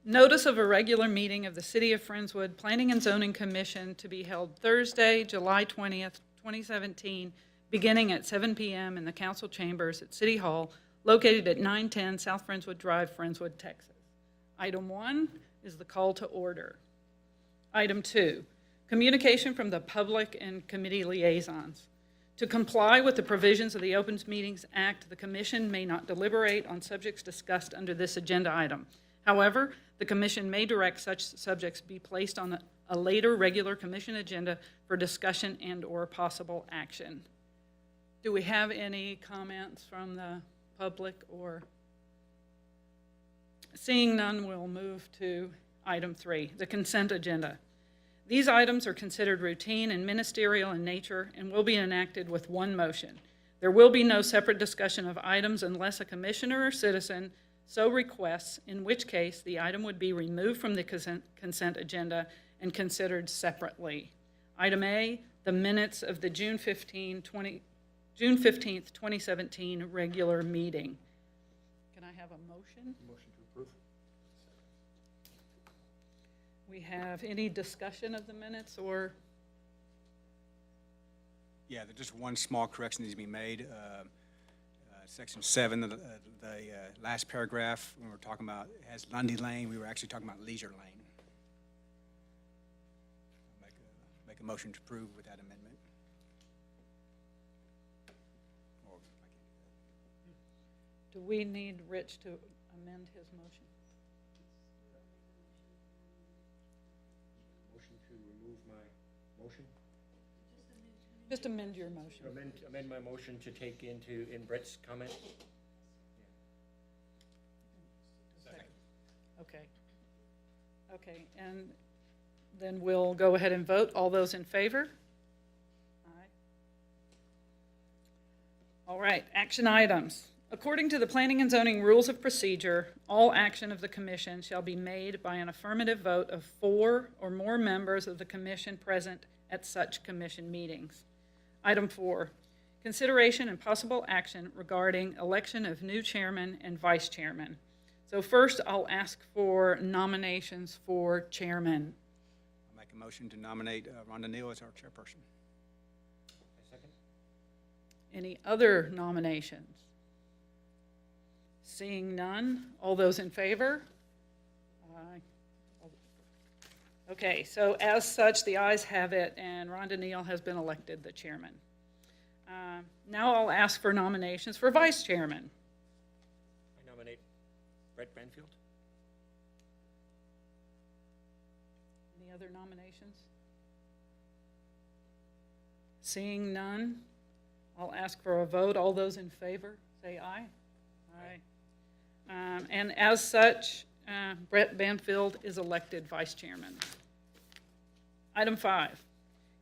Notice of a regular meeting of the City of Friendswood Planning and Zoning Commission to be held Thursday, July 20th, 2017, beginning at 7 p.m. in the council chambers at City Hall, located at 910 South Friendswood Drive, Friendswood, Texas. Item 1 is the call to order. Item 2, communication from the public and committee liaisons. To comply with the provisions of the Open Meetings Act, the Commission may not deliberate on subjects discussed under this agenda item. However, the Commission may direct such subjects be placed on a later regular Commission agenda for discussion and/or possible action. Do we have any comments from the public or? Seeing none, we'll move to item 3, the consent agenda. These items are considered routine and ministerial in nature and will be enacted with one motion. There will be no separate discussion of items unless a commissioner or citizen so requests, in which case the item would be removed from the consent agenda and considered separately. Item A, the minutes of the June 15th, 2017 regular meeting. Can I have a motion? Motion to approve. We have any discussion of the minutes or? Yeah, there's just one small correction needs to be made. Section 7, the last paragraph, when we're talking about, it has Lundy Lane, we were actually talking about Leisure Lane. I'll make a motion to approve with that amendment. Or, Do we need Rich to amend his motion? Motion to remove my motion? Just amend your motion. Amend my motion to take in Brett's comment? Second. Okay, and then we'll go ahead and vote. All those in favor? Aye. All right, action items. According to the Planning and Zoning Rules of Procedure, all action of the Commission shall be made by an affirmative vote of 4 or more members of the Commission present at such Commission meetings. Item 4, consideration and possible action regarding election of new chairman and vice chairman. So first, I'll ask for nominations for chairman. I'll make a motion to nominate Rhonda Neal as our chairperson. Second. Any other nominations? Seeing none, all those in favor? Aye. Okay, so as such, the ayes have it, and Rhonda Neal has been elected the chairman. Now I'll ask for nominations for vice chairman. I nominate Brett Banfield. Any other nominations? Seeing none, I'll ask for a vote. All those in favor, say aye. Aye. And as such, Brett Banfield is elected vice chairman. Item 5,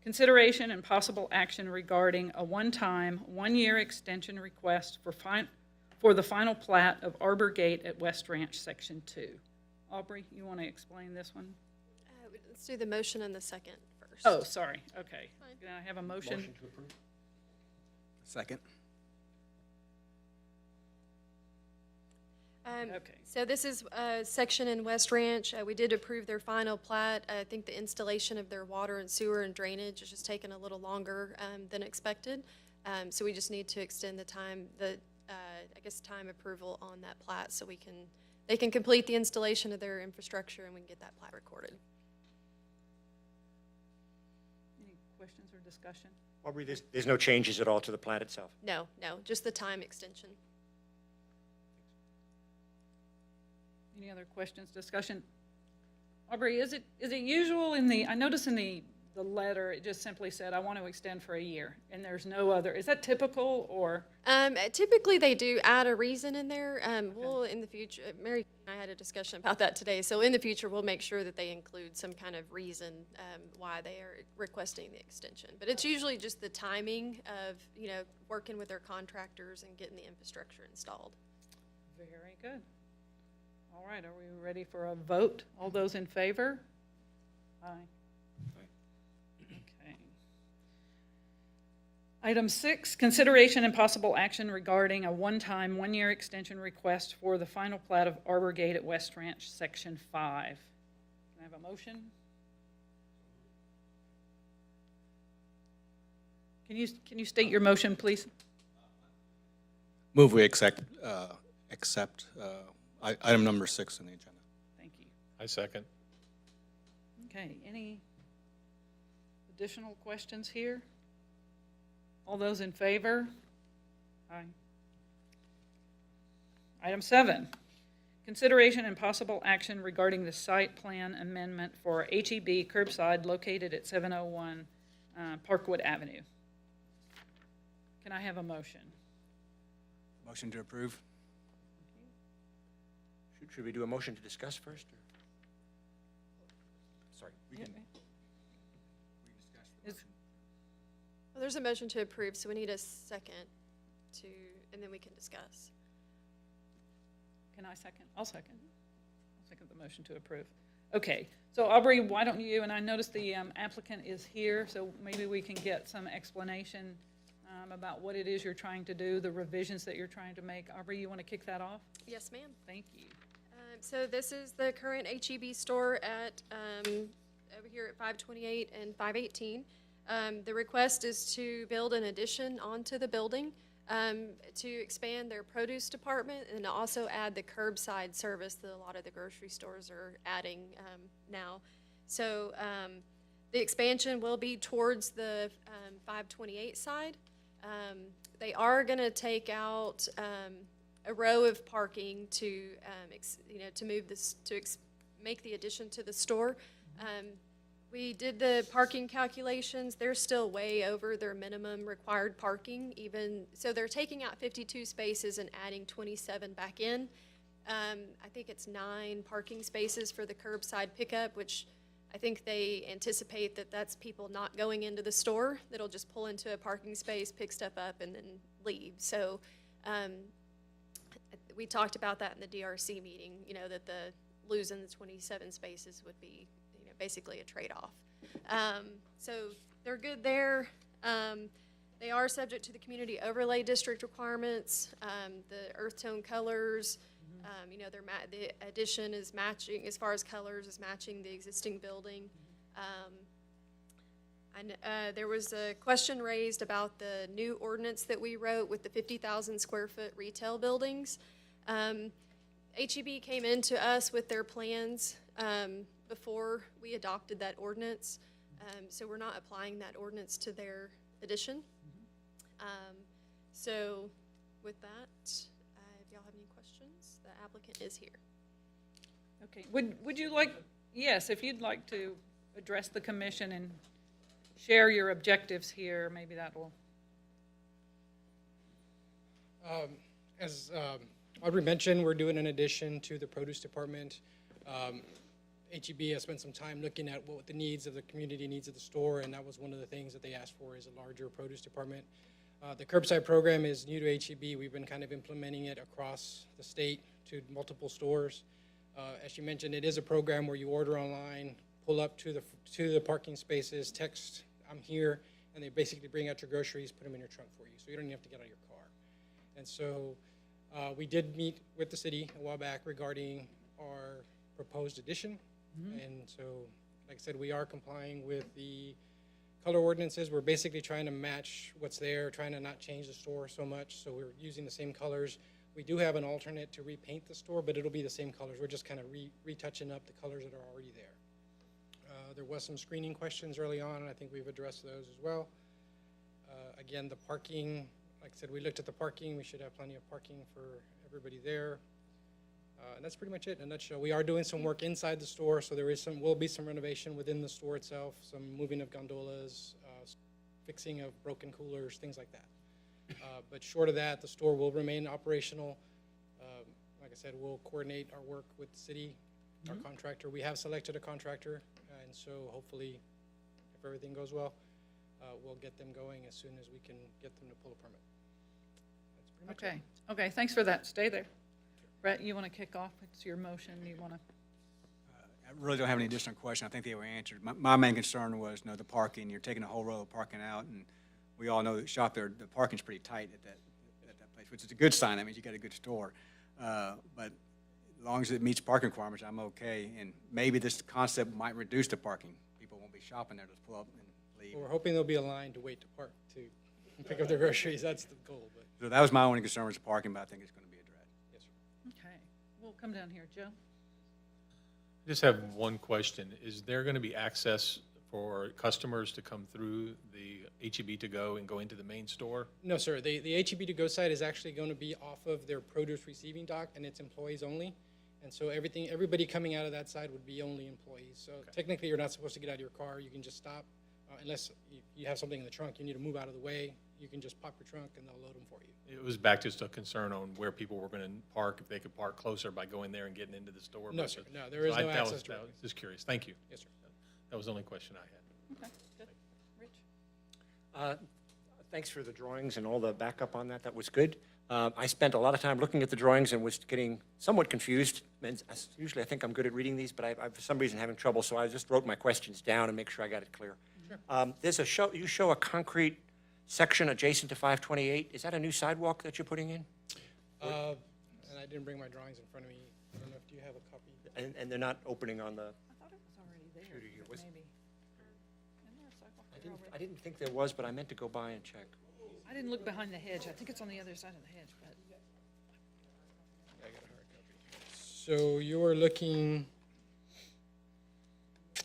consideration and possible action regarding a one-time, one-year extension request for the final plat of Arbor Gate at West Ranch, Section 2. Aubrey, you want to explain this one? Let's do the motion and the second first. Oh, sorry. Okay. Fine. Can I have a motion? Motion to approve. Second. Okay. So this is a section in West Ranch. We did approve their final plat. I think the installation of their water and sewer and drainage has just taken a little longer than expected. So we just need to extend the time, time approval on that plat so they can complete the installation of their infrastructure and we can get that plat recorded. Any questions or discussion? Aubrey, there's no changes at all to the plat itself? No, just the time extension. Any other questions, discussion? Aubrey, is it usual I noticed in the letter, it just simply said, I want to extend for a year, and there's no other, is that typical, or? Typically they do add a reason in there. We'll in the future, Mary and I had a discussion about that today, so in the future we'll make sure that they include some kind of reason why they are requesting the extension. But it's usually just the timing of, working with their contractors and getting the infrastructure installed. Very good. All right, are we ready for a vote? All those in favor? Aye. Okay. Item 6, consideration and possible action regarding a one-time, one-year extension request for the final plat of Arbor Gate at West Ranch, Section 5. Can I have a motion? Can you state your motion, please? Move we accept item number 6 on the agenda. Thank you. I second. Okay, any additional questions here? All those in favor? Aye. Item 7, consideration and possible action regarding the site plan amendment for HEB curbside located at 701 Parkwood Avenue. Can I have a motion? Motion to approve? Should we do a motion to discuss first? Or? Sorry. Well, there's a motion to approve, so we need a second to, and then we can discuss. Can I second? I'll second. I'll second the motion to approve. Okay, so Aubrey, why don't you, and I noticed the applicant is here, so maybe we can get some explanation about what it is you're trying to do, the revisions that you're trying to make. Aubrey, you want to kick that off? Yes, ma'am. Thank you. So this is the current HEB store at, over here at 528 and 518. The request is to build an addition onto the building to expand their produce department and also add the curbside service that a lot of the grocery stores are adding now. So the expansion will be towards the 528 side. They are going to take out a row of parking to, to move this, make the addition to the store. We did the parking calculations. They're still way over their minimum required parking, even, so they're taking out 52 spaces and adding 27 back in. I think it's 9 parking spaces for the curbside pickup, which I think they anticipate that that's people not going into the store. That'll just pull into a parking space, pick stuff up, and then leave. So we talked about that in the DRC meeting, that the losing the 27 spaces would be, basically a trade-off. So they're good there. They are subject to the community overlay district requirements, the earth tone colors. The addition is matching, as far as colors, is matching the existing building. There was a question raised about the new ordinance that we wrote with the 50,000 square foot retail buildings. HEB came into us with their plans before we adopted that ordinance, so we're not applying that ordinance to their addition. So with that, if y'all have any questions, the applicant is here. Okay, would you like, yes, if you'd like to address the commission and share your objectives here, maybe that will. As Audrey mentioned, we're doing an addition to the produce department. HEB has spent some time looking at what the needs of the community needs of the store, and that was one of the things that they asked for, is a larger produce department. The curbside program is new to HEB. We've been kind of implementing it across the state to multiple stores. As you mentioned, it is a program where you order online, pull up to the parking spaces, text, "I'm here," and they basically bring out your groceries, put them in your trunk for you, so you don't even have to get out of your car. And so we did meet with the city a while back regarding our proposed addition. And so, like I said, we are complying with the color ordinances. We're basically trying to match what's there, trying to not change the store so much, so we're using the same colors. We do have an alternate to repaint the store, but it'll be the same colors. We're just kind of retouching up the colors that are already there. There was some screening questions early on, and I think we've addressed those as well. Again, the parking, like I said, we looked at the parking. We should have plenty of parking for everybody there. And that's pretty much it in a nutshell. We are doing some work inside the store, so will be some renovation within the store itself, some moving of gondolas, fixing of broken coolers, things like that. But short of that, the store will remain operational. Like I said, we'll coordinate our work with the city, our contractor. We have selected a contractor, and so hopefully, if everything goes well, we'll get them going as soon as we can get them to pull a permit. That's pretty much it. Okay, thanks for that. Stay there. Brett, you want to kick off? It's your motion. You want to? I really don't have any additional question. I think they were answered. My main concern was, the parking. You're taking a whole row of parking out, and we all know that shop there, the parking's pretty tight at that place, which is a good sign. That means you got a good store. But as long as it meets parking requirements, I'm okay. And maybe this concept might reduce the parking. People won't be shopping there, just pull up and leave. We're hoping there'll be a line to wait to park to pick up their groceries. That's the goal, but So that was my only concern was the parking, but I think it's going to be addressed. yes, sir. Okay, we'll come down here. Joe? I just have one question. Is there going to be access for customers to come through the H-E-B to go and go into the main store? No, sir. The H-E-B to go site is actually going to be off of their produce receiving dock, and it's employees only. And so everybody coming out of that side would be only employees. So technically, you're not supposed to get out of your car. You can just stop, unless you have something in the trunk you need to move out of the way. You can just pop your trunk, and they'll load them for you. It was back to just a concern on where people were going to park, if they could park closer by going there and getting into the store. No, versus- sir. No, there is So no that access was directly. just curious. Thank you. Yes, sir. That was the only question I had. Okay, good. Rich? Thanks for the drawings and all the backup on that. That was good. I spent a lot of time looking at the drawings and was getting somewhat confused. And usually I think I'm good at reading these, but I for some reason having trouble, so I just wrote my questions down and make sure I got it clear. Sure. You show a concrete section adjacent to 528. Is that a new sidewalk that you're putting in? And I didn't bring my drawings in front of me. I don't know if, do you have a copy? And they're not opening on the, I thought it was already there, Shooter here. but Was- maybe. Isn't there a sidewalk I there already? didn't think there was, but I meant to go by and check. I didn't look behind the hedge. I think it's on the other side of the hedge, but. I got a hard copy. So you're looking,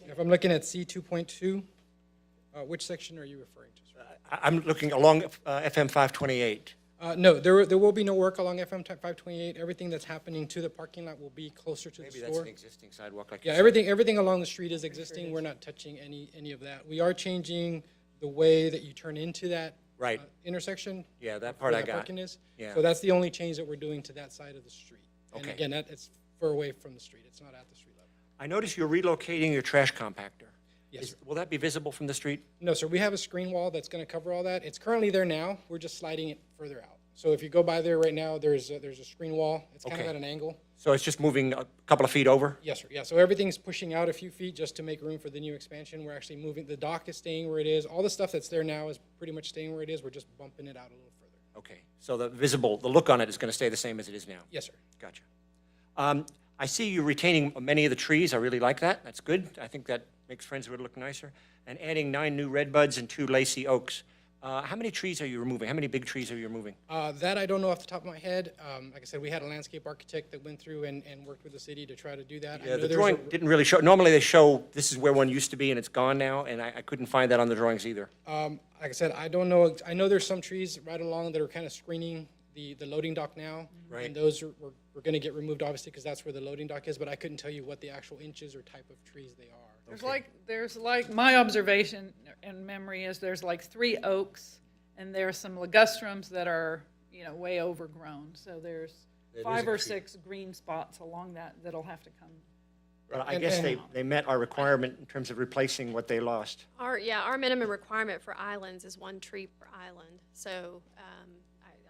if I'm looking at C2.2, which section are you referring to, sir? I'm looking along FM 528. No, there will be no work along FM 528. Everything that's happening to the parking lot will be closer to the Maybe that's an store. existing sidewalk like you Yeah, said. everything along the street is existing. We're not touching any of that. We are changing the way that you turn into that Right. intersection. Yeah, that where part I that got. parking is. Yeah. So that's the only change that we're doing to that side of the street. And Okay. again, it's far away from the street. It's not at the street level. I notice you're relocating your trash compactor. Yes, sir. Will that be visible from the street? No, sir, we have a screen wall that's going to cover all that. It's currently there now. We're just sliding it further out. So if you go by there right now, there's a screen wall. It's kind of Okay. at an angle. So it's just moving a couple of feet over? Yes, sir. Yeah, so everything's pushing out a few feet just to make room for the new expansion. We're actually moving, the dock is staying where it is. All the stuff that's there now is pretty much staying where it is. We're just bumping it out a little further. Okay, so the look on it is going to stay the same as it is now? Yes, sir. Gotcha. I see you retaining many of the trees. I really like that. That's good. I think that makes Friendswood look nicer. And adding 9 new redbuds and 2 lacy oaks. How many trees are you removing? How many big trees are you removing? That I don't know off the top of my head. Like I said, we had a landscape architect that went through and worked with the city to try to do that. I Yeah, know the there's a- drawing didn't really show, normally they show this is where one used to be and it's gone now, and I couldn't find that on the drawings either. Like I said, I don't know, I know there's some trees right along that are kind of screening the loading dock now. Right. And those we're going to get removed, obviously, because that's where the loading dock is, but I couldn't tell you what the actual inches or type of trees they are. There's like, my observation and memory is there's like 3 oaks, and there's some ligustrums that are, way overgrown. So there's That is 5 a or tree. 6 green spots along that'll have to come. But I And- guess and- they met our requirement in terms of replacing what they lost. Our minimum requirement for islands is 1 tree per island. So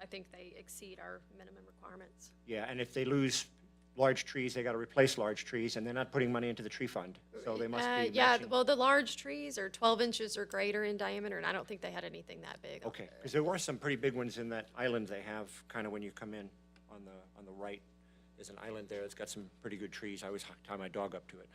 I think they exceed our minimum requirements. Yeah, and if they lose large trees, they got to replace large trees, and they're not putting money into the tree fund, so they must be Yeah, matching. well, the large trees are 12 inches or greater in diameter, and I don't think they had anything that big. on Okay, there. because there were some pretty big ones in that island they have, kind of when you come in on the right. There's an island there that's got some pretty good trees. I always tie my dog up to it.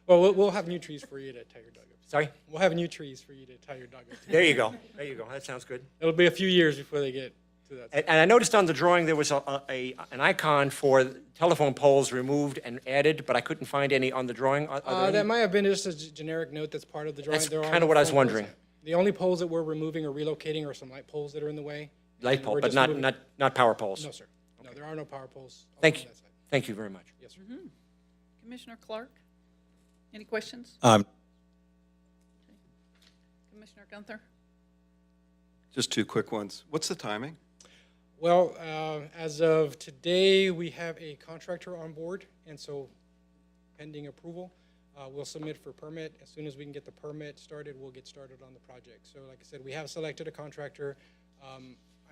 Well, we'll have new trees for you to tie your dog up to. Sorry? We'll have new trees for you to tie your dog up to. There you go. There you go. That sounds good. It'll be a few years before they get to that. And I noticed on the drawing there was an icon for telephone poles removed and added, but I couldn't find any on the drawing. Are there That any? might have been just a generic note that's part of the drawing. That's There are kinda no what I was phone poles. wondering. The only poles that we're removing or relocating are some light poles that are in the way. Light and pole, we're but just not, moving- not power poles? No, sir. No, there are no power poles. Thank along you. that side. Thank you very much. Yes, sir. Commissioner Clark? Any questions? Commissioner Gunther? Just 2 quick ones. What's the timing? Well, as of today, we have a contractor on board, and so pending approval, we'll submit for permit. As soon as we can get the permit started, we'll get started on the project. So like I said, we have selected a contractor.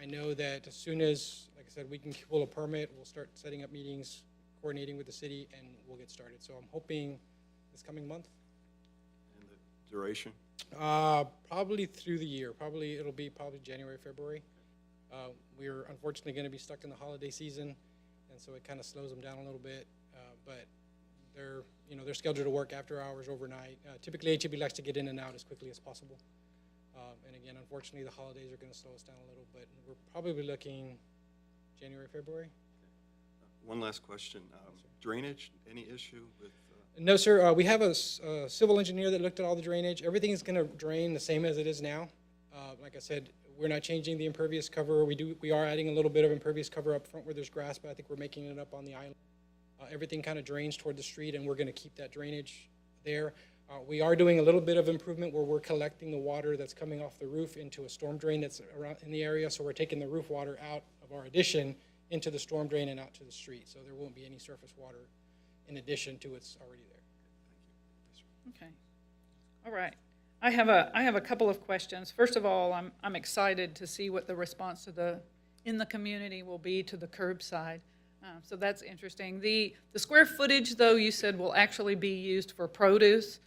I know that as soon as, like I said, we can pull a permit, we'll start setting up meetings, coordinating with the city, and we'll get started. So I'm hoping this coming month. And the duration? Probably through the year. It'll be January, February. We're unfortunately going to be stuck in the holiday season, and so it kind of slows them down a little bit. But they're scheduled to work after hours overnight. Typically, HEB likes to get in and out as quickly as possible. And again, unfortunately, the holidays are going to slow us down a little, but we're probably looking January, February. One last question. Drainage, any issue with? No, sir. We have a civil engineer that looked at all the drainage. Everything is going to drain the same as it is now. Like I said, we're not changing the impervious cover. We are adding a little bit of impervious cover up front where there's grass, but I think we're making it up on the island. Everything kind of drains toward the street, and we're going to keep that drainage there. We are doing a little bit of improvement where we're collecting the water that's coming off the roof into a storm drain that's around in the area. So we're taking the roof water out of our addition into the storm drain and out to the street. So there won't be any surface water in addition to what's already there. Okay. All right. I have a couple of questions. First of all, I'm excited to see what the response in the community will be to the curbside. So that's interesting. The square footage, though, you said will actually be used for produce.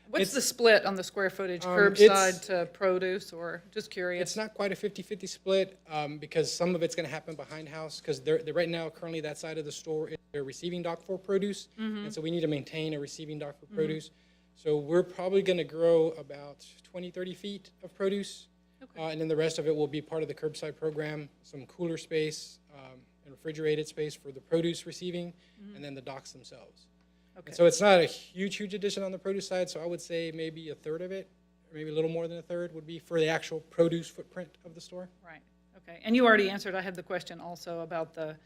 What's the split on the square footage, curbside to produce, or just curious? It's not quite a 50-50 split because some of it's going to happen behind house because they're right now, currently that side of the store is their receiving dock for produce. And so we need to maintain a receiving dock for produce. So we're probably going to grow about 20, 30 feet of produce. Okay. And then the rest of it will be part of the curbside program, some cooler space and refrigerated space for the produce receiving, and then the docks themselves. Okay. And so it's not a huge addition on the produce side, so I would say maybe a third of it, or maybe a little more than a third, would be for the actual produce footprint of the store. Right, okay. And you already answered, I had the question also about the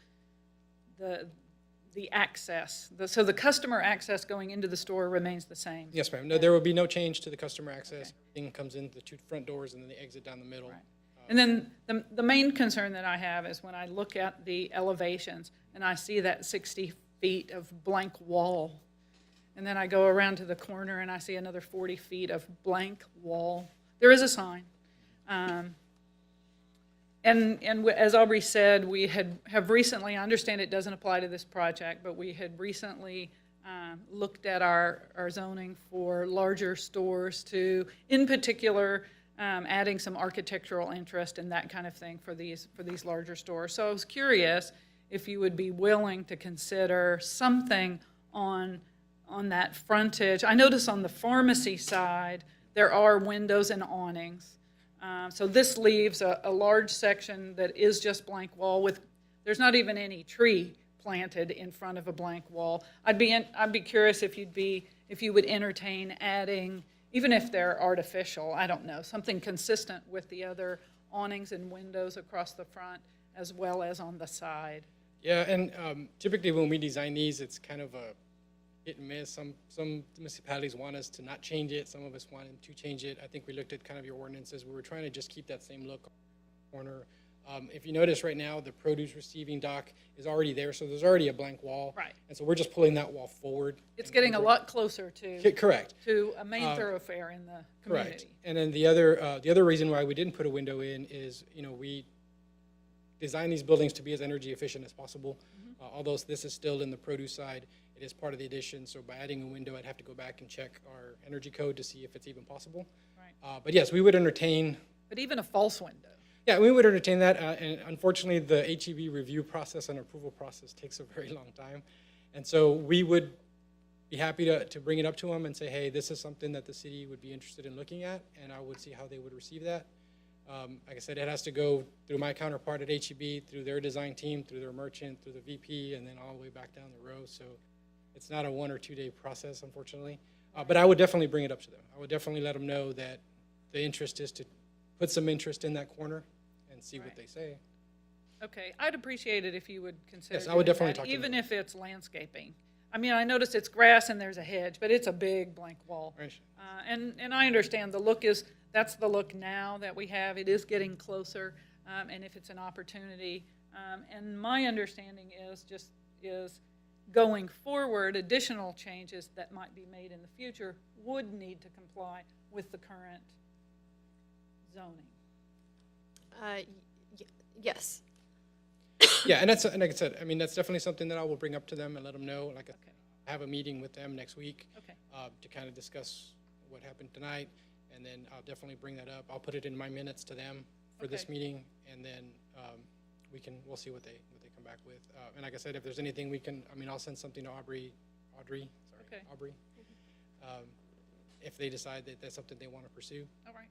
access. So the customer access going into the store remains the same? Yes, ma'am. No, there will be no change to the customer access. Everything comes in the two front doors, and then they exit down the middle. Right. And then the main concern that I have is when I look at the elevations and I see that 60 feet of blank wall, and then I go around to the corner and I see another 40 feet of blank wall. There is a sign. And as Aubrey said, we have recently, I understand it doesn't apply to this project, but we had recently looked at our zoning for larger stores to, in particular, adding some architectural interest and that kind of thing for these larger stores. So I was curious if you would be willing to consider something on that frontage. I notice on the pharmacy side, there are windows and awnings. So this leaves a large section that is just blank wall there's not even any tree planted in front of a blank wall. I'd be curious if you would entertain adding, even if they're artificial, I don't know, something consistent with the other awnings and windows across the front as well as on the side. Yeah, and typically when we design these, it's kind of a hit and miss. Some municipalities want us to not change it. Some of us want to change it. I think we looked at kind of your ordinances. We were trying to just keep that same look on the corner. If you notice right now, the produce receiving dock is already there, so there's already a blank wall. Right. And so we're just pulling that wall forward. It's getting a lot closer to Correct. a main thoroughfare in the community. Correct. And then the other reason why we didn't put a window in is, we design these buildings to be as energy efficient as possible. Although this is still in the produce side, it is part of the addition. So by adding a window, I'd have to go back and check our energy code to see if it's even possible. Right. But yes, we would entertain. But even a false window. Yeah, we would entertain that. And unfortunately, the HEB review process and approval process takes a very long time. And so we would be happy to bring it up to them and say, hey, this is something that the city would be interested in looking at, and I would see how they would receive that. Like I said, it has to go through my counterpart at HEB, through their design team, through their merchant, through the VP, and then all the way back down the row. So it's not a 1 or 2 day process, unfortunately. But I would definitely bring it up to them. I would definitely let them know that the interest is to put some interest in that corner and see what they say. Okay, I'd appreciate it if you would consider Yes, I would doing definitely that, talk to even them. if it's landscaping. I mean, I noticed it's grass and there's a hedge, but it's a big blank wall. Right. And I understand that's the look now that we have. It is getting closer, and if it's an opportunity. And my understanding is going forward, additional changes that might be made in the future would need to comply with the current zoning. Yes. Yeah, and like I said, I mean, that's definitely something that I will bring up to them and let them know. I have a meeting with them next week Okay. to kind of discuss what happened tonight and then I'll definitely bring that up. I'll put it in my minutes to them for this Okay. meeting, and then we'll see what they come back with. And like I said, if there's anything we can, I mean, I'll send something to Audrey, Okay. Aubrey, if they decide that that's something they want to pursue. All right.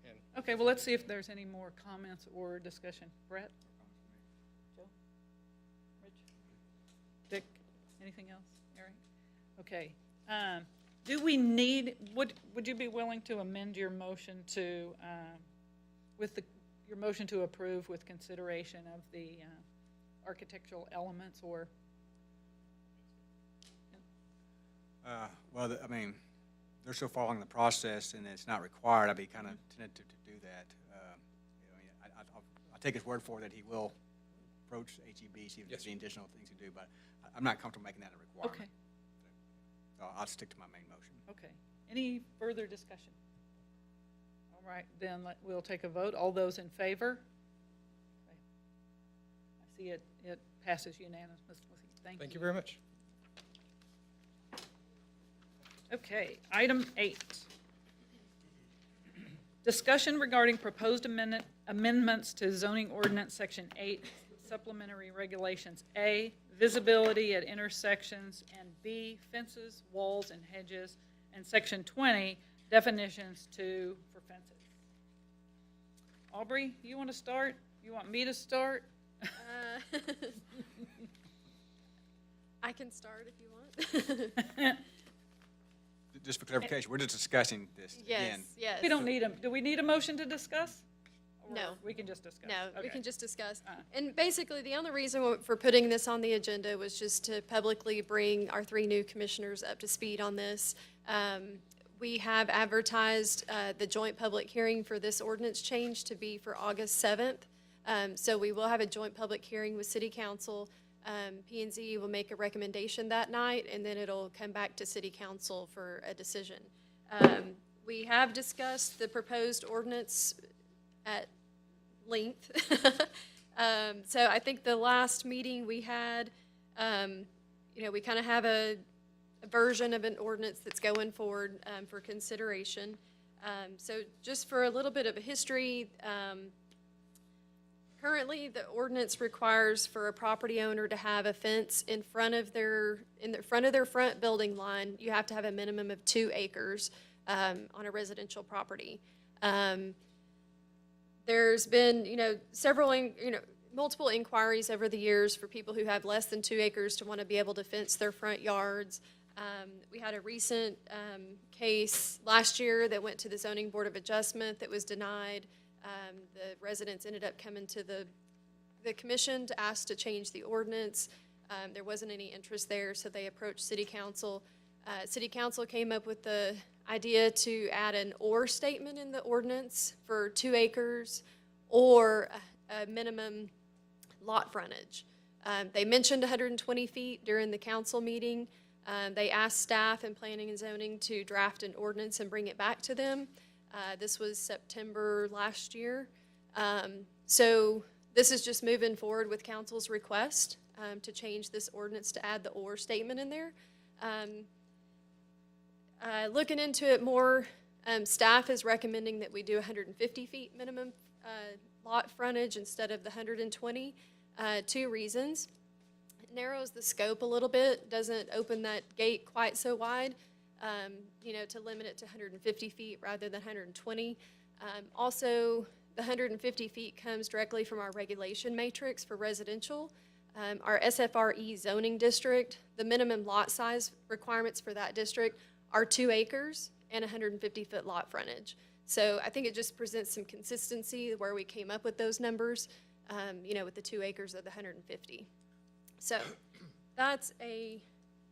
And Okay, well, let's see if there's any more comments or discussion. Brett? Joe? Rich? Dick? Anything else? Eric? Okay. Do we need, would you be willing to amend your motion to, your motion to approve with consideration of the architectural elements, or? Well, I mean, they're still following the process, and it's not required. I'd be kind of tentative to do that. I'll take his word for it that he will approach HEB, see if there's any additional things to do, but I'm not comfortable making that a requirement. Okay, So I'll stick to my main motion. okay. Any further discussion? All right, then we'll take a vote. All those in favor? Okay. I see it passes unanimously. Thank you. thank you very much. Okay, item 8. Discussion regarding proposed amendments to zoning ordinance section 8, supplementary regulations. A, visibility at intersections, and B, fences, walls, and hedges, and section 20, definitions for fences. Aubrey, you want to start? You want me to start? I can start if you want. Just for clarification, we're just discussing this Yes, again. yes. We don't need do we need a motion to discuss? Or No. We can just discuss? No, we Okay. can just discuss. Uh. And basically, the only reason for putting this on the agenda was just to publicly bring our 3 new commissioners up to speed on this. We have advertised the joint public hearing for this ordinance change to be for August 7th. So we will have a joint public hearing with City Council. P&Z will make a recommendation that night, and then it'll come back to City Council for a decision. We have discussed the proposed ordinance at length. So I think the last meeting we had, we kind of have a version of an ordinance that's going forward for consideration. So just for a little bit of a history, currently the ordinance requires for a property owner to have a fence in front of their front building line. You have to have a minimum of 2 acres on a residential property. There's been, multiple inquiries over the years for people who have less than 2 acres to want to be able to fence their front yards. We had a recent case last year that went to the Zoning Board of Adjustment that was denied. The residents ended up coming to the commission to ask to change the ordinance. There wasn't any interest there, so they approached City Council. City Council came up with the idea to add an or statement in the ordinance for 2 acres or a minimum lot frontage. They mentioned 120 feet during the council meeting. They asked staff and planning and zoning to draft an ordinance and bring it back to them. This was September last year. So this is just moving forward with council's request to change this ordinance to add the or statement in there. Looking into it more, staff is recommending that we do 150 feet minimum lot frontage instead of the 120. 2 reasons. It narrows the scope a little bit, doesn't open that gate quite so wide, to limit it to 150 feet rather than 120. Also, the 150 feet comes directly from our regulation matrix for residential. Our SFRE zoning district, the minimum lot size requirements for that district are 2 acres and 150-foot lot frontage. So I think it just presents some consistency where we came up with those numbers, with the 2 acres of the 150. So that's a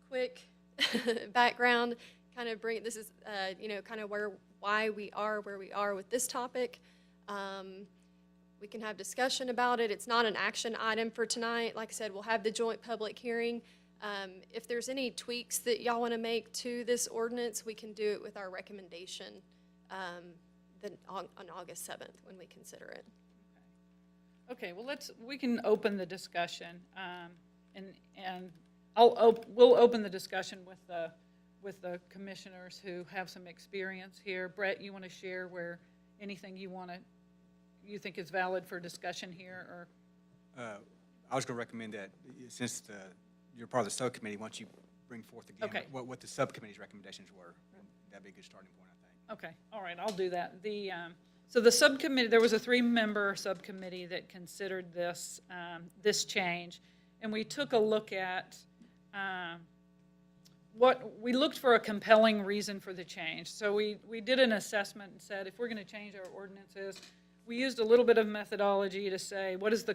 quick background, this is, kind of why we are where we are with this topic. We can have discussion about it. It's not an action item for tonight. Like I said, we'll have the joint public hearing. If there's any tweaks that y'all want to make to this ordinance, we can do it with our recommendation on August 7th when we consider it. Okay, well, we can open the discussion, and we'll open the discussion with with the commissioners who have some experience here. Brett, you want to share where anything you think is valid for discussion here, or? I was going to recommend that, since you're part of the subcommittee, once you bring forth again Okay. what the subcommittee's recommendations were, that'd be a good starting point, I think. Okay, all right, I'll do that. So the subcommittee, there was a 3-member subcommittee that considered this, this change, and we took a look at we looked for a compelling reason for the change. So we did an assessment and said, if we're going to change our ordinances, we used a little bit of methodology to say, what is the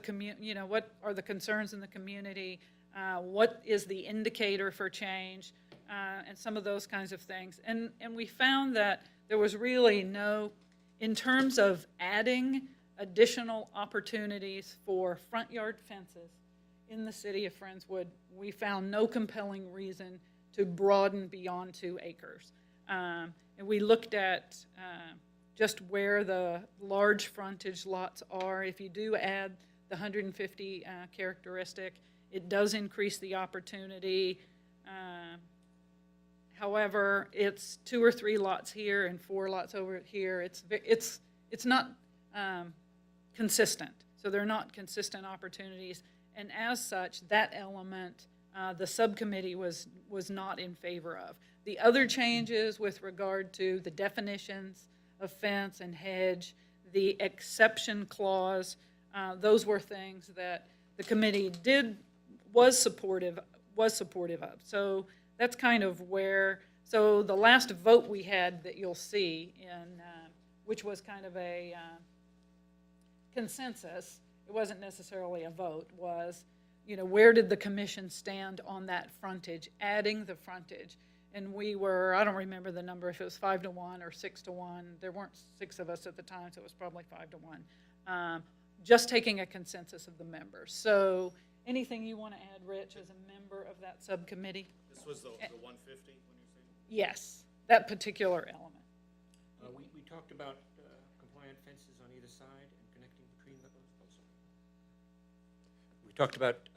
what are the concerns in the community? What is the indicator for change? And some of those kinds of things. And we found that there was really no, in terms of adding additional opportunities for front yard fences in the city of Friendswood, we found no compelling reason to broaden beyond 2 acres. And we looked at just where the large frontage lots are. If you do add the 150 characteristic, it does increase the opportunity. However, it's 2 or 3 lots here and 4 lots over here. It's not consistent. So they're not consistent opportunities. And as such, that element, the subcommittee was not in favor of. The other changes with regard to the definitions of fence and hedge, the exception clause, those were things that the committee was supportive of. So that's kind of where, so the last vote we had that you'll see in, which was kind of a consensus, it wasn't necessarily a vote, was, where did the commission stand on that frontage, adding the frontage? And we were, I don't remember the number, if it was 5-1 or 6-1. There weren't 6 of us at the time, so it was probably 5-1. Just taking a consensus of the members. So anything you want to add, Rich, as a member of that subcommittee? This was the 150 when you say? Yes, that particular element. We talked about compliant fences on either side and connecting between those. We talked about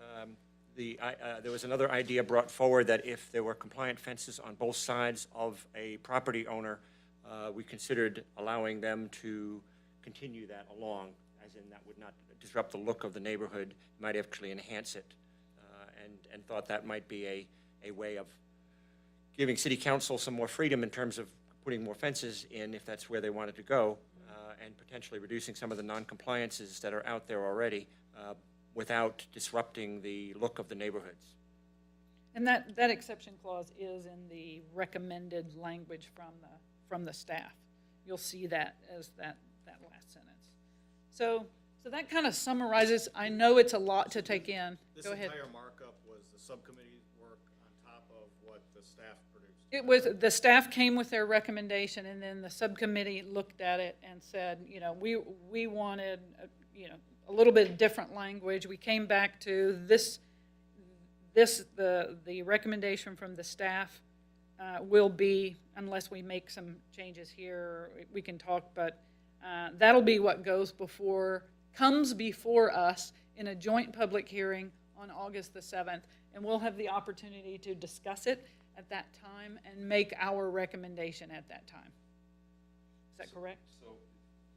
there was another idea brought forward that if there were compliant fences on both sides of a property owner, we considered allowing them to continue that along, as in that would not disrupt the look of the neighborhood, might actually enhance it, and thought that might be a way of giving city council some more freedom in terms of putting more fences in if that's where they wanted to go, and potentially reducing some of the non-compliances that are out there already without disrupting the look of the neighborhoods. And that exception clause is in the recommended language from the staff. You'll see that as that last sentence. So that kind of summarizes. I know it's a lot to take in. Go ahead. This entire markup was the subcommittee work on top of what the staff produced? It was, the staff came with their recommendation, and then the subcommittee looked at it and said, we wanted, a little bit different language. We came back to the recommendation from the staff will be, unless we make some changes here, we can talk, but that'll be what comes before us in a joint public hearing on August the 7th, and we'll have the opportunity to discuss it at that time and make our recommendation at that time. Is that correct? So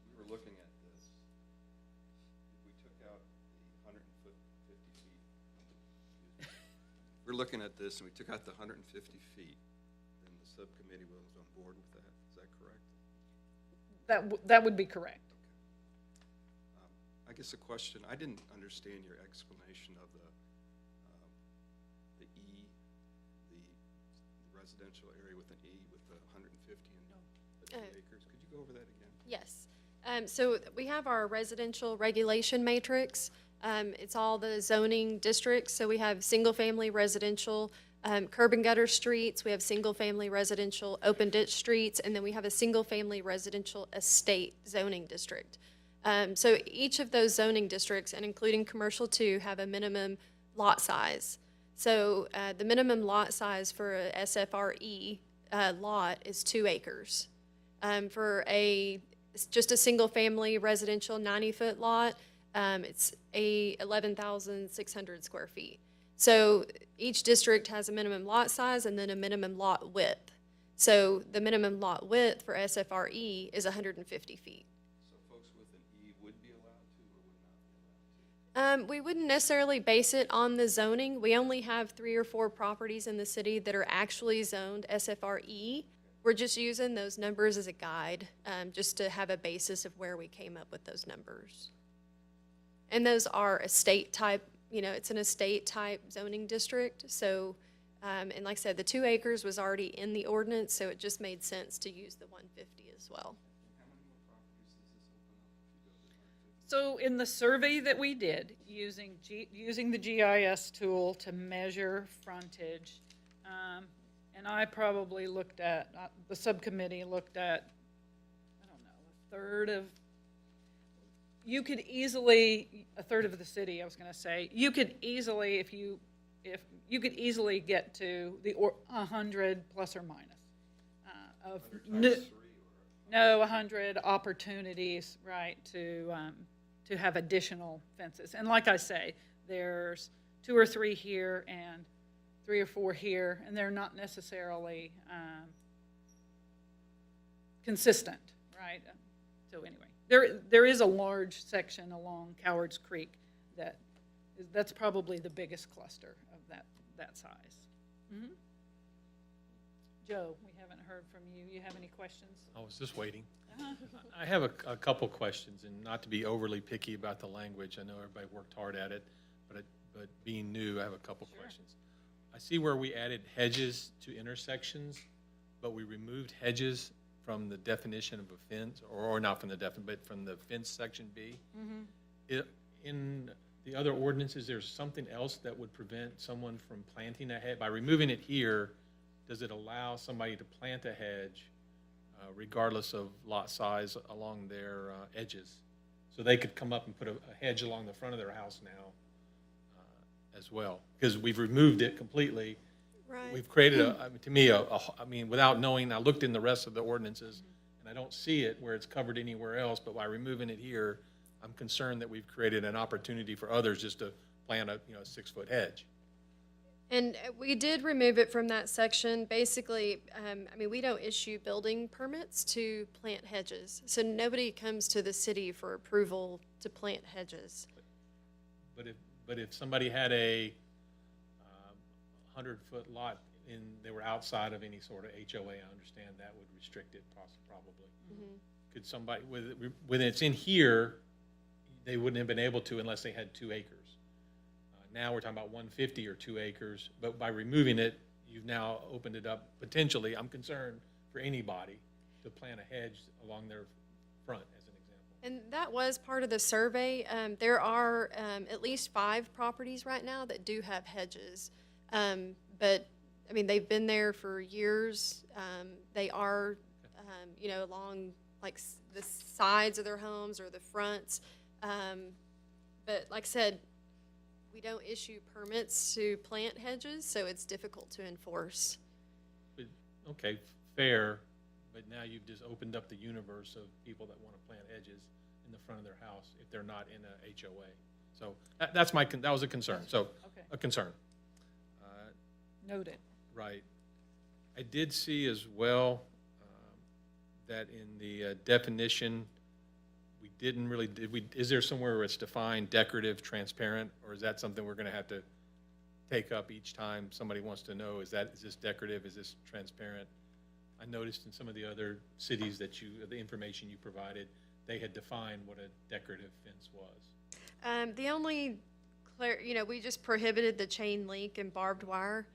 we were looking at this. If we took out the 150 feet, we're looking at this and we took out the 150 feet, then the subcommittee was on board with that. Is that correct? That would be correct. I guess a question, I didn't understand your explanation of the E, the residential area with an E with the 150 and the 2 acres. Could you go over that again? Yes. So we have our residential regulation matrix. It's all the zoning districts. So we have single-family residential, curb and gutter streets. We have single-family residential open ditch streets, and then we have a single-family residential estate zoning district. So each of those zoning districts, and including commercial too, have a minimum lot size. So the minimum lot size for a SFRE lot is 2 acres. For just a single-family residential 90-foot lot, it's 11,600 square feet. So each district has a minimum lot size and then a minimum lot width. So the minimum lot width for SFRE is 150 feet. So folks with an E would be allowed to or would not be allowed to? We wouldn't necessarily base it on the zoning. We only have 3 or 4 properties in the city that are actually zoned SFRE. We're just using those numbers as a guide, just to have a basis of where we came up with those numbers. And those are estate type, it's an estate type zoning district. So, and like I said, the 2 acres was already in the ordinance, so it just made sense to use the 150 as well. So in the survey that we did, using the GIS tool to measure frontage, and I probably looked at, the subcommittee looked at, I don't know, a third of the city, I was gonna say, you could easily, if you could easily get to the 100 plus or minus of no 100 opportunities, right, to have additional fences. And like I say, there's 2 or 3 here and 3 or 4 here, and they're not necessarily consistent, right? So anyway, there is a large section along Cowards Creek that's probably the biggest cluster of that size. Mm-hmm. Joe, we haven't heard from you. You have any questions? I was just waiting. I have a couple questions, and not to be overly picky about the language. I know everybody worked hard at it, but being new, I have a couple questions. I see where we added hedges to intersections, but we removed hedges from the definition of a fence, or not from the definition, but from the fence section B. Mm-hmm. In the other ordinances, there's something else that would prevent someone from planting a hedge? By removing it here, does it allow somebody to plant a hedge regardless of lot size along their edges? So they could come up and put a hedge along the front of their house now as well, because we've removed it completely. Right. We've created to me, I mean, without knowing, I looked in the rest of the ordinances, and I don't see it where it's covered anywhere else, but by removing it here, I'm concerned that we've created an opportunity for others just to plant a 6-foot hedge. And we did remove it from that section. Basically, I mean, we don't issue building permits to plant hedges. So nobody comes to the city for approval to plant hedges. But if somebody had a 100-foot lot and they were outside of any sort of HOA, I understand that would restrict it probably. Mm-hmm. Could somebody, when it's in here, they wouldn't have been able to unless they had 2 acres. Now we're talking about 150 or 2 acres, but by removing it, you've now opened it up potentially, I'm concerned, for anybody to plant a hedge along their front, as an example. And that was part of the survey. There are at least 5 properties right now that do have hedges. But, I mean, they've been there for years. They are, along like the sides of their homes or the fronts. But like I said, we don't issue permits to plant hedges, so it's difficult to enforce. But, okay, fair, but now you've just opened up the universe of people that want to plant hedges in the front of their house if they're not in a HOA. So that was a concern, so Okay. a concern. Noted. Right. I did see as well that in the definition, we didn't really, is there somewhere where it's defined decorative, transparent, or is that something we're going to have to take up each time somebody wants to know, is this decorative, is this transparent? I noticed in some of the other cities that the information you provided, they had defined what a decorative fence was. The only, we just prohibited the chain link and barbed wire.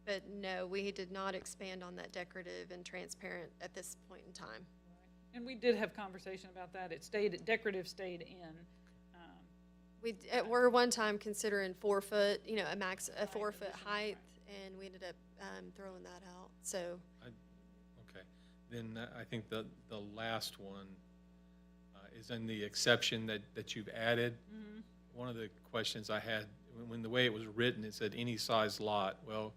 But no, we did not expand on that decorative and transparent at this point in time. And we did have conversation about that. Decorative stayed in. We were one time considering 4 foot, a 4 foot height, and we ended up throwing that out. So. Okay, then I think the last one is in the exception that you've added. Mm-hmm. One of the questions I had, when the way it was written, it said any size lot. Well,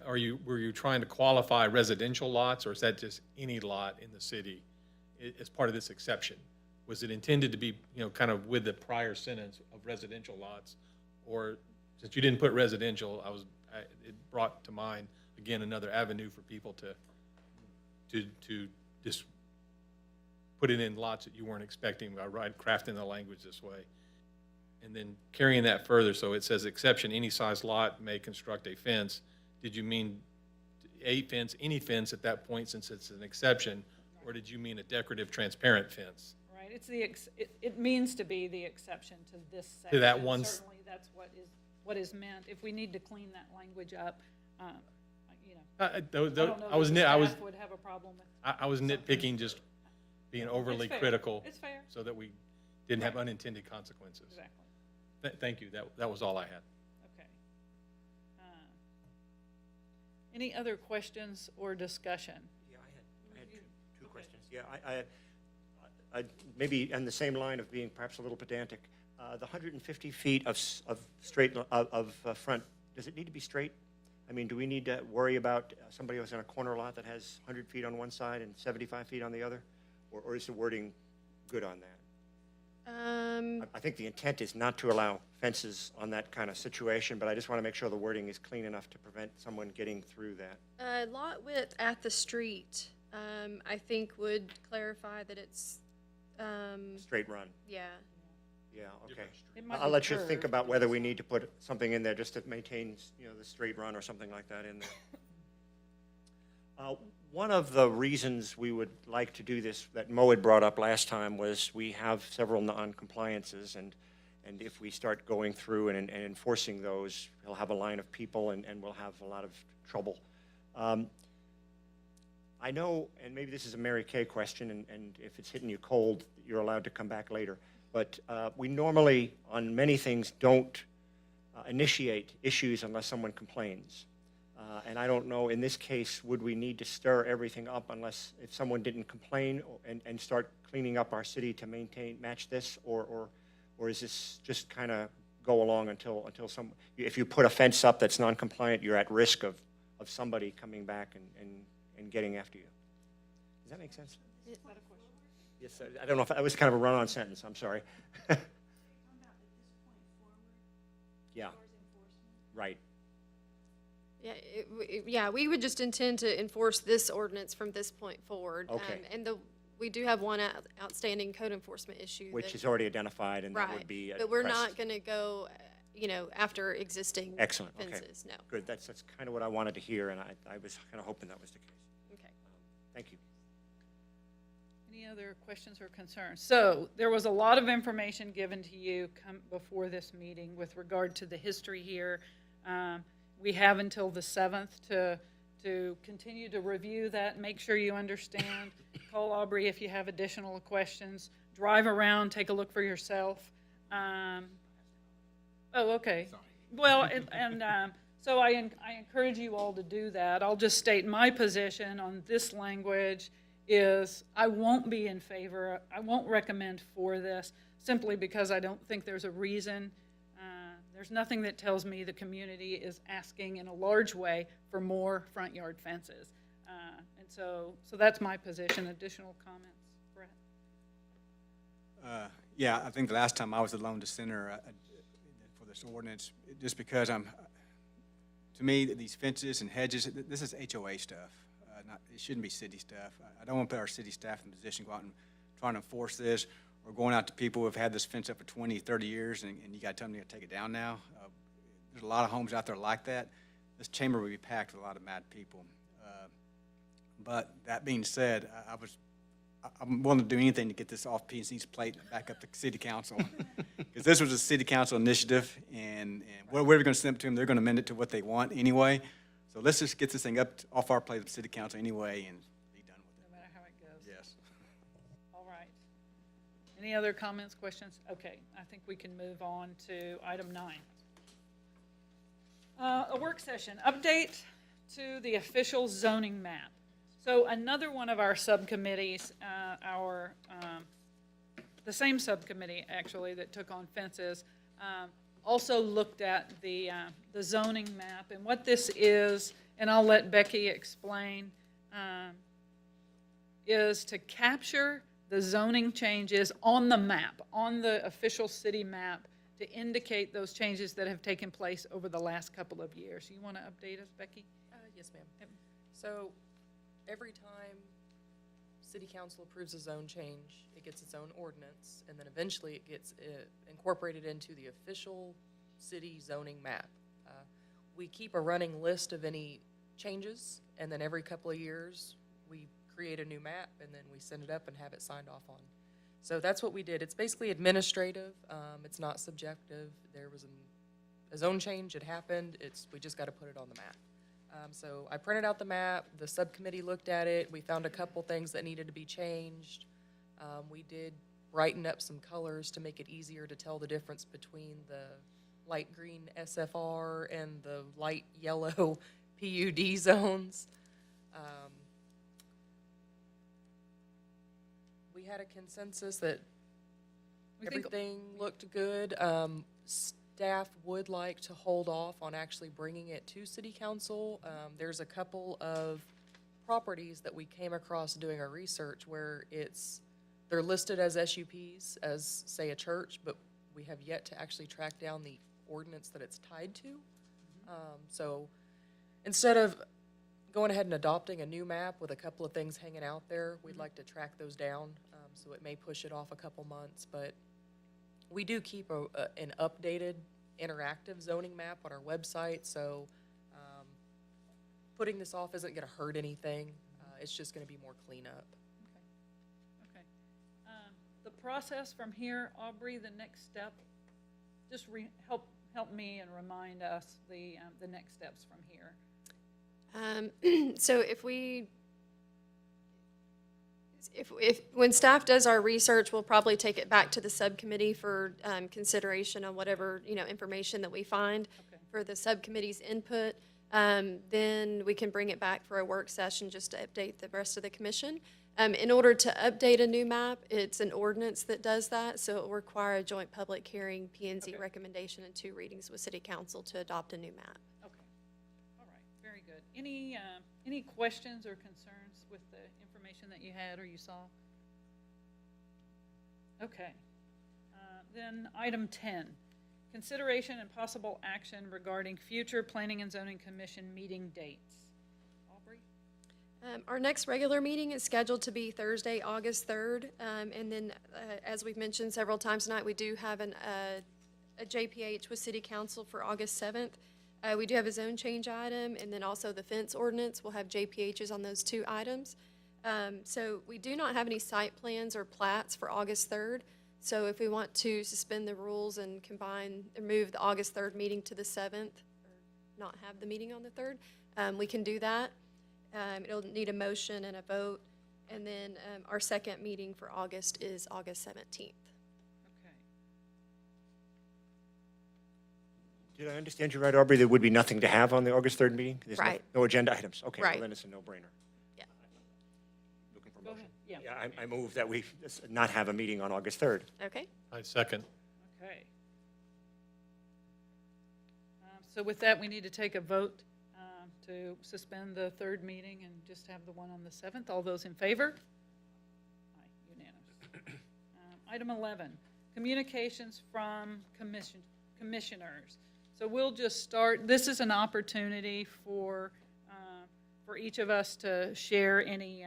were you trying to qualify residential lots, or is that just any lot in the city as part of this exception? Was it intended to be, kind of with the prior sentence of residential lots, or since you didn't put residential, it brought to mind, again, another avenue for people to just put it in lots that you weren't expecting by crafting the language this way. And then carrying that further, so it says exception, any size lot may construct a fence. Did you mean a fence, any fence at that point since it's an exception, or did you mean a decorative transparent fence? Right, it's it means to be the exception to this section. To that one Certainly, that's what is meant. If we need to clean that language up, you know, I don't know I was that the staff would have a problem with. I was nitpicking, just being overly It's fair. critical. It's fair. So that we didn't have unintended consequences. Exactly. Thank you, that was all I had. Okay. Any other questions or discussion? Yeah, I had two questions. Yeah, I maybe on the same line of being perhaps a little pedantic, the 150 feet of straight, front, does it need to be straight? I mean, do we need to worry about somebody who's in a corner lot that has 100 feet on one side and 75 feet on the other? Or is the wording good on that? I think the intent is not to allow fences on that kind of situation, but I just want to make sure the wording is clean enough to prevent someone getting through that. Lot width at the street, I think would clarify that it's, Straight run. yeah. Yeah, okay. It might I'll be let you think curved, about whether we need to put something in there just to maintain, the straight run or something like that in there. One of the reasons we would like to do this, that Mo had brought up last time, was we have several non-compliances, and if we start going through and enforcing those, he'll have a line of people, and we'll have a lot of trouble. I know, and maybe this is a Mary Kay question, and if it's hitting you cold, you're allowed to come back later, but we normally, on many things, don't initiate issues unless someone complains. And I don't know, in this case, would we need to stir everything up unless, if someone didn't complain and start cleaning up our city to match this, or is this just kind of go along until if you put a fence up that's non-compliant, you're at risk of somebody coming back and getting after you? Does that make sense? Yes, I don't know if that was kind of a run-on sentence, I'm sorry. Yeah, right. Yeah, we would just intend to enforce this ordinance from this point forward. Okay. And we do have one outstanding code enforcement issue. Which that- is already identified, and that would Right, be but we're addressed. not going to go, after existing Excellent, okay. fences, no. Good, that's kind of what I wanted to hear, and I was kind of hoping that was the case. Okay. Thank you. Any other questions or concerns? So there was a lot of information given to you before this meeting with regard to the history here. We have until the 7th to continue to review that, make sure you understand. Call Aubrey if you have additional questions. Drive around, take a look for yourself. Oh, okay. Well, so I encourage you all to do that. I'll just state my position on this language is I won't be in favor, I won't recommend for this, simply because I don't think there's a reason. There's nothing that tells me the community is asking in a large way for more front yard fences. And so that's my position. Additional comments, Brett? Yeah, I think the last time I was the lone dissenter for this ordinance, just because to me, these fences and hedges, this is HOA stuff. It shouldn't be city stuff. I don't want to put our city staff in a position to go out and try to enforce this, or going out to people who have had this fence up for 20, 30 years, and you got to tell them you got to take it down now. There's a lot of homes out there like that. This chamber will be packed with a lot of mad people. But that being said, I'm willing to do anything to get this off P&C's plate and back up to city council. Because this was a city council initiative, and whatever we're going to send it to them, they're going to amend it to what they want anyway. So let's just get this thing up off our plate with city council anyway and be done with it. No matter how it goes. Yes. All right. Any other comments, questions? Okay, I think we can move on to item 9. A work session, update to the official zoning map. So another one of our subcommittees, the same subcommittee actually that took on fences, also looked at the zoning map. And what this is, and I'll let Becky explain, is to capture the zoning changes on the map, on the official city map, to indicate those changes that have taken place over the last couple of years. You want to update us, Becky? Yes, ma'am. So every time city council approves a zone change, it gets its own ordinance, and then eventually it gets incorporated into the official city zoning map. We keep a running list of any changes, and then every couple of years, we create a new map, and then we send it up and have it signed off on. So that's what we did. It's basically administrative. It's not subjective. There was a zone change. It happened. We just got to put it on the map. So I printed out the map. The subcommittee looked at it. We found a couple things that needed to be changed. We did brighten up some colors to make it easier to tell the difference between the light green SFR and the light yellow PUD zones. We had a consensus that We think- everything looked good. Staff would like to hold off on actually bringing it to city council. There's a couple of properties that we came across doing our research where they're listed as SUPs, as, say, a church, but we have yet to actually track down the ordinance that it's tied to. So instead of going ahead and adopting a new map with a couple of things hanging out there, we'd like to track those down. So it may push it off a couple months, but we do keep an updated interactive zoning map on our website, so putting this off isn't going to hurt anything. It's just going to be more cleanup. Okay. The process from here, Aubrey, the next step, just help me and remind us the next steps from here. So when staff does our research, we'll probably take it back to the subcommittee for consideration on whatever, information that we find for the subcommittee's input. Then we can bring it back for a work session just to update the rest of the commission. In order to update a new map, it's an ordinance that does that, so it will require a joint public hearing, P&Z recommendation, and 2 readings with city council to adopt a new map. Okay. All right. Very good. Any questions or concerns with the information that you had or you saw? Okay. Then item 10, consideration and possible action regarding future Planning and Zoning Commission meeting dates. Aubrey? Our next regular meeting is scheduled to be Thursday, August 3rd. And then, as we've mentioned several times tonight, we do have a JPH with City Council for August 7th. We do have a zone change item, and then also the fence ordinance. We'll have JPHs on those 2 items. So we do not have any site plans or plats for August 3rd. So if we want to suspend the rules and move the August 3rd meeting to the 7th, or not have the meeting on the 3rd, we can do that. It'll need a motion and a vote. And then our second meeting for August is August 17th. Okay. Did I understand you right, Aubrey? There would be nothing to have on the August 3rd meeting? There's Right. No agenda items? Okay, well, Right. then it's a no-brainer. Yeah. Looking for a Go motion. ahead. Yeah. Yeah, I move that we not have a meeting on August 3rd. Okay. I second. Okay. So with that, we need to take a vote to suspend the 3rd meeting and just have the one on the 7th. All those in favor? Aye, unanimous. Item 11, communications from commissioners. So we'll just start. This is an opportunity for each of us to share any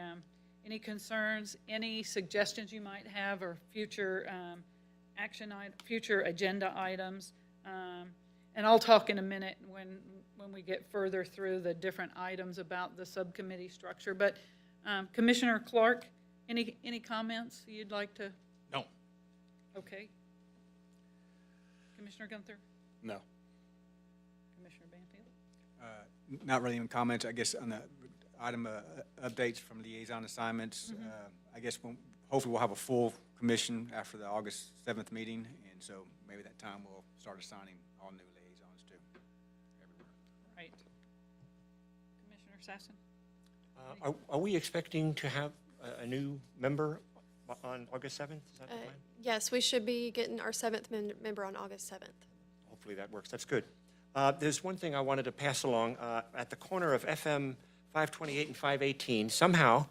concerns, any suggestions you might have, or future future agenda items. And I'll talk in a minute when we get further through the different items about the subcommittee structure. But Commissioner Clark, any comments you'd like to? No. Okay. Commissioner Gunther? No. Commissioner Banfield? Not really any comments, I guess, on the item updates from liaison assignments. I guess hopefully we'll have a full commission after the August 7th meeting, and so maybe that time we'll start assigning all new liaisons to everywhere. Right. Commissioner Sassen? Are we expecting to have a new member on August 7th? Is that the plan? Yes, we should be getting our 7th member on August 7th. Hopefully that works. That's good. There's one thing I wanted to pass along. At the corner of FM 528 and 518, somehow,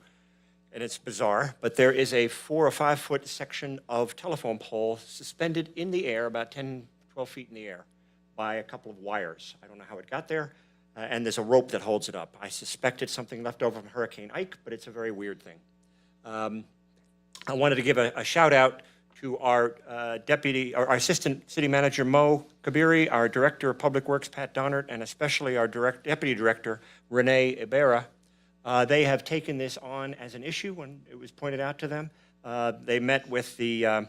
and it's bizarre, but there is a 4 or 5 foot section of telephone pole suspended in the air about 10, 12 feet in the air by a couple of wires. I don't know how it got there, and there's a rope that holds it up. I suspect it's something left over from Hurricane Ike, but it's a very weird thing. I wanted to give a shout out to our our assistant city manager, Mo Kabiri, our director of public works, Pat Donnert, and especially our deputy director, Renee Ibarra. They have taken this on as an issue when it was pointed out to them. They met with the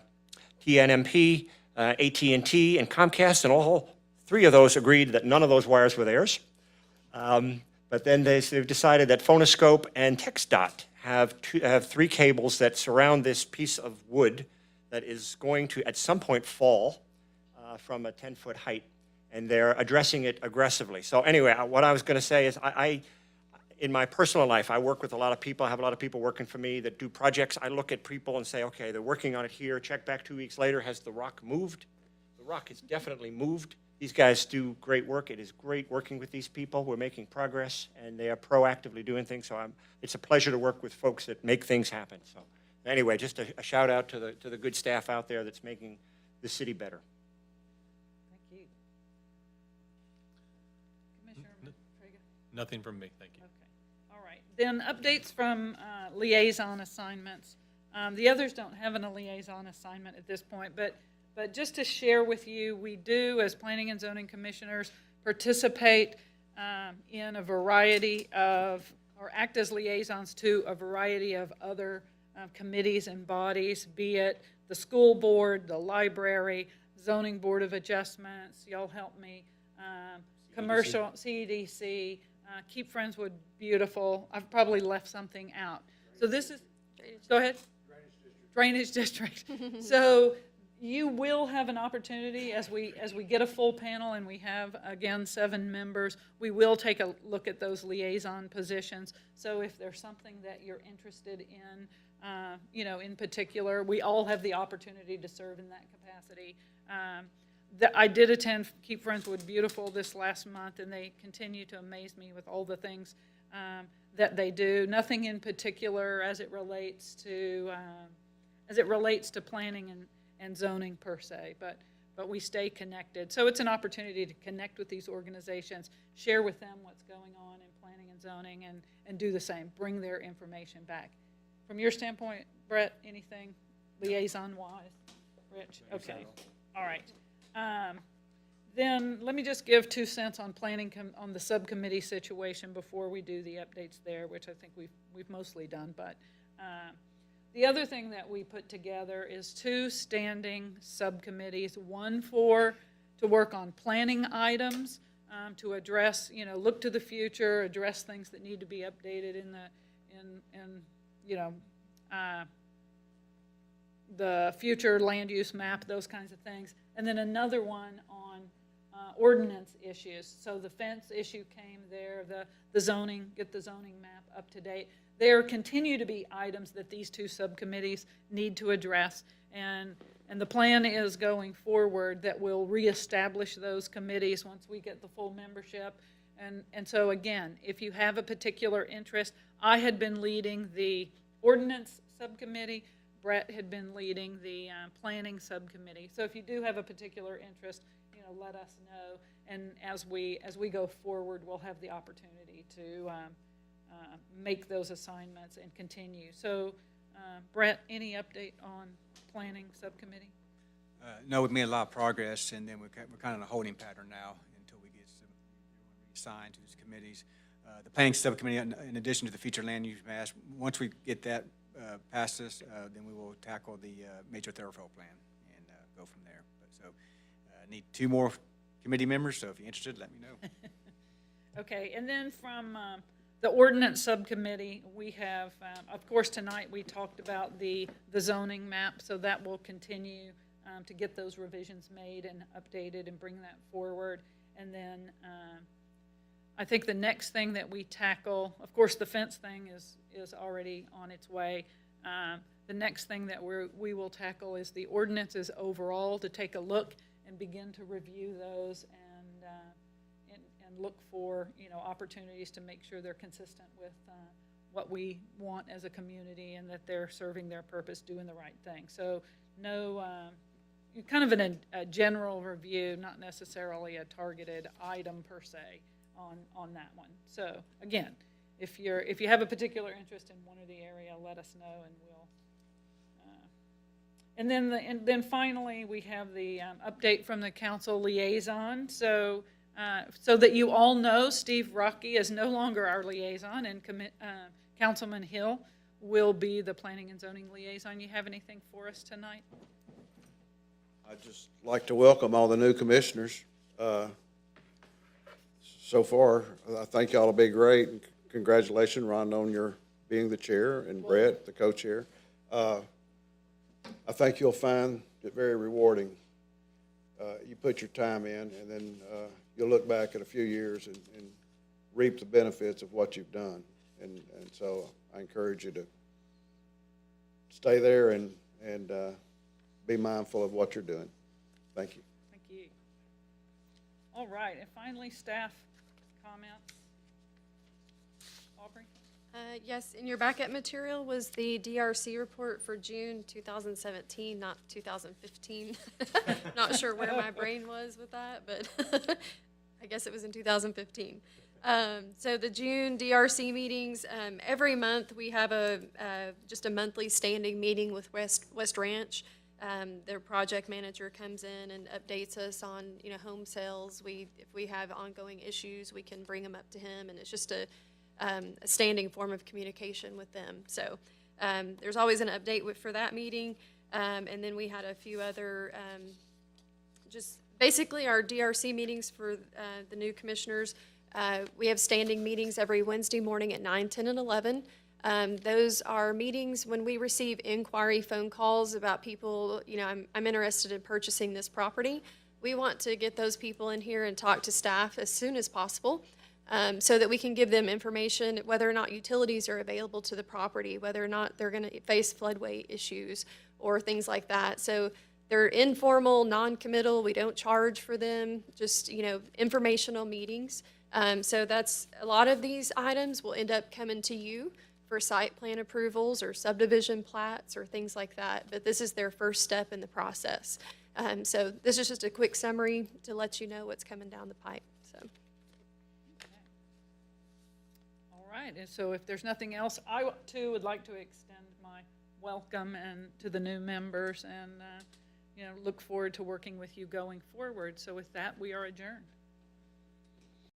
TNMP, AT&T, and Comcast, and all three of those agreed that none of those wires were theirs. But then they've decided that Phonoscope and TxDOT have three cables that surround this piece of wood that is going to, at some point, fall from a 10-foot height, and they're addressing it aggressively. So anyway, what I was going to say is in my personal life, I work with a lot of people. I have a lot of people working for me that do projects. I look at people and say, okay, they're working on it here. Check back 2 weeks later. Has the rock moved? The rock has definitely moved. These guys do great work. It is great working with these people. We're making progress, and they are proactively doing things. So it's a pleasure to work with folks that make things happen. So anyway, just a shout out to the good staff out there that's making the city better. Thank you. Commissioner Trega? Nothing from me, thank you. Okay, all right. Then updates from liaison assignments. The others don't have a liaison assignment at this point, but just to share with you, we do, as Planning and Zoning Commissioners, participate in a variety of, or act as liaisons to a variety of other committees and bodies, be it the school board, the library, zoning board of adjustments, y'all help me, commercial, CEDC, Keep Friendswood Beautiful. I've probably left something out. So this is, go ahead. Drainage district. So you will have an opportunity as we get a full panel, and we have, again, 7 members, we will take a look at those liaison positions. So if there's something that you're interested in, in particular, we all have the opportunity to serve in that capacity. I did attend Keep Friendswood Beautiful this last month, and they continue to amaze me with all the things that they do. Nothing in particular as it relates to planning and zoning per se, but we stay connected. So it's an opportunity to connect with these organizations, share with them what's going on in planning and zoning, and do the same, bring their information back. From your standpoint, Brett, anything liaison-wise? Rich? Okay. All right. Then let me just give 2 cents on planning on the subcommittee situation before we do the updates there, which I think we've mostly done. But the other thing that we put together is 2 standing subcommittees, one to work on planning items, to address, look to the future, address things that need to be updated in the future land use map, those kinds of things. And then another one on ordinance issues. So the fence issue came there, the zoning, get the zoning map up to date. There continue to be items that these 2 subcommittees need to address, and the plan is going forward that we'll reestablish those committees once we get the full membership. And so again, if you have a particular interest, I had been leading the ordinance subcommittee, Brett had been leading the planning subcommittee. So if you do have a particular interest, let us know, and as we go forward, we'll have the opportunity to make those assignments and continue. So, Brett, any update on planning subcommittee? No, we've made a lot of progress, and then we're kind of in a holding pattern now until we get some reassigned to these committees. The planning subcommittee, in addition to the future land use maps, once we get that past us, then we will tackle the major thoroughfare plan and go from there. So I need 2 more committee members, so if you're interested, let me know. Okay, and then from the ordinance subcommittee, we have, of course, tonight we talked about the zoning map, so that will continue to get those revisions made and updated and bring that forward. And then I think the next thing that we tackle, of course, the fence thing is already on its way. The next thing that we will tackle is the ordinances overall, to take a look and begin to review those and look for opportunities to make sure they're consistent with what we want as a community and that they're serving their purpose, doing the right thing. So no kind of a general review, not necessarily a targeted item per se on that one. So again, if you have a particular interest in one or the area, let us know and we'll. And then finally, we have the update from the council liaison. So so that you all know, Steve Rocky is no longer our liaison, and Councilman Hill will be the planning and zoning liaison. You have anything for us tonight? I'd just like to welcome all the new commissioners. So far, I think y'all will be great. And congratulations, Rhonda, on your being the chair, and Brett, the co-chair. I think you'll find it very rewarding. You put your time in, and then you'll look back at a few years and reap the benefits of what you've done. And so I encourage you to stay there and be mindful of what you're doing. Thank you. Thank you. All right, and finally, staff comments. Aubrey? Yes, in your backup material was the DRC report for June 2017, not 2015. Not sure where my brain was with that, but I guess it was in 2015. So the June DRC meetings, every month we have just a monthly standing meeting with West Ranch. Their project manager comes in and updates us on, home sales. If we have ongoing issues, we can bring them up to him, and it's just a standing form of communication with them. So there's always an update for that meeting. And then we had a few other, just basically our DRC meetings for the new commissioners. We have standing meetings every Wednesday morning at 9, 10, and 11. Those are meetings when we receive inquiry phone calls about people, I'm interested in purchasing this property. We want to get those people in here and talk to staff as soon as possible. So that we can give them information, whether or not utilities are available to the property, whether or not they're going to face floodway issues or things like that. So they're informal, non-committal. We don't charge for them, just, informational meetings. So that's a lot of these items will end up coming to you for site plan approvals or subdivision plats or things like that. But this is their first step in the process. So this is just a quick summary to let you know what's coming down the pipe. So. All right, and so if there's nothing else, I too would like to extend my welcome to the new members, and look forward to working with you going forward. So with that, we are adjourned.